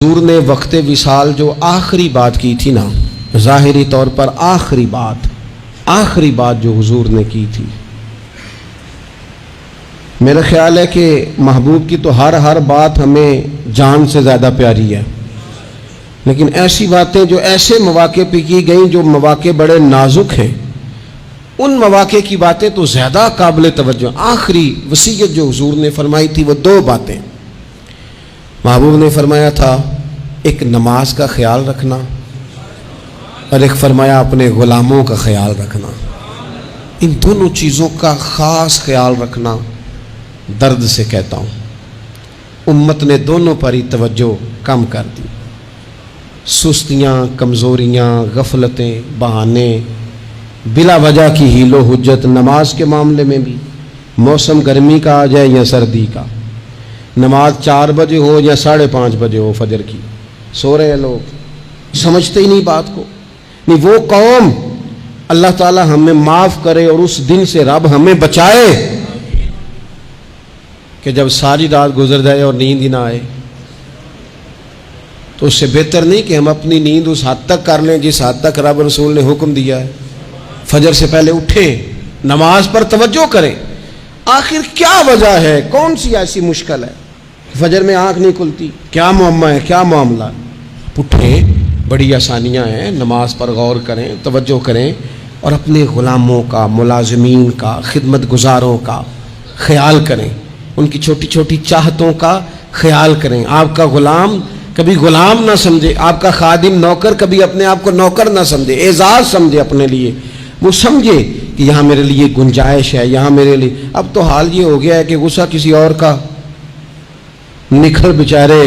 حضور نے وقت وصال جو آخری بات کی تھی نا، ظاہری طور پر آخری بات جو حضور نے کی تھی، میرا خیال ہے کہ محبوب کی تو ہر بات ہمیں جان سے زیادہ پیاری ہے، لیکن ایسی باتیں جو ایسے مواقع پہ کی گئیں جو مواقع بڑے نازک ہیں، ان مواقع کی باتیں تو زیادہ قابل توجہ۔ آخری وصیت جو حضور نے فرمائی تھی وہ دو باتیں محبوب نے فرمایا تھا، ایک نماز کا خیال رکھنا اور ایک فرمایا اپنے غلاموں کا خیال رکھنا۔ ان دونوں چیزوں کا خاص خیال رکھنا، درد سے کہتا ہوں امت نے دونوں پر ہی توجہ کم کر دی۔ سستیاں، کمزوریاں، غفلتیں، بہانے، بلا وجہ کی حیل و حجت نماز کے معاملے میں بھی، موسم گرمی کا آ جائے یا سردی کا، نماز 4 بجے ہو یا 5:30 بجے ہو فجر کی، سو رہے ہیں لوگ، سمجھتے ہی نہیں بات کو۔ نہیں، وہ قوم اللہ تعالی ہمیں معاف کرے اور اس دن سے رب ہمیں بچائے کہ جب ساری رات گزر جائے اور نیند ہی نہ آئے، تو اس سے بہتر نہیں کہ ہم اپنی نیند اس حد تک کر لیں جس حد تک رب رسول نے حکم دیا ہے۔ فجر سے پہلے اٹھیں، نماز پر توجہ کریں۔ آخر کیا وجہ ہے، کون سی ایسی مشکل ہے فجر میں آنکھ نہیں کھلتی؟ کیا معمہ ہے، کیا معاملہ؟ اٹھیں، بڑی آسانیاں ہیں، نماز پر غور کریں، توجہ کریں اور اپنے غلاموں کا، ملازمین کا، خدمت گزاروں کا خیال کریں، ان کی چھوٹی چھوٹی چاہتوں کا خیال کریں۔ آپ کا غلام کبھی غلام نہ سمجھے، آپ کا خادم نوکر کبھی اپنے آپ کو نوکر نہ سمجھے، اعزاز سمجھے اپنے لیے، وہ سمجھے کہ یہاں میرے لیے گنجائش ہے، یہاں میرے لیے۔ اب تو حال یہ ہو گیا ہے کہ غصہ کسی اور کا نکھر بیچارے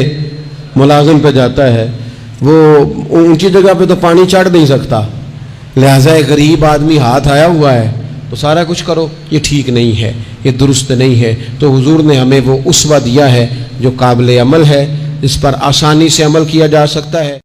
ملازم پہ جاتا ہے، وہ اونچی جگہ پہ تو پانی چڑھ نہیں سکتا، لہٰذا ایک غریب آدمی ہاتھ آیا ہوا ہے تو سارا کچھ کرو، یہ ٹھیک نہیں ہے، یہ درست نہیں ہے۔ تو حضور نے ہمیں وہ اسوہ دیا ہے جو قابل عمل ہے، اس پر آسانی سے عمل کیا جا سکتا ہے۔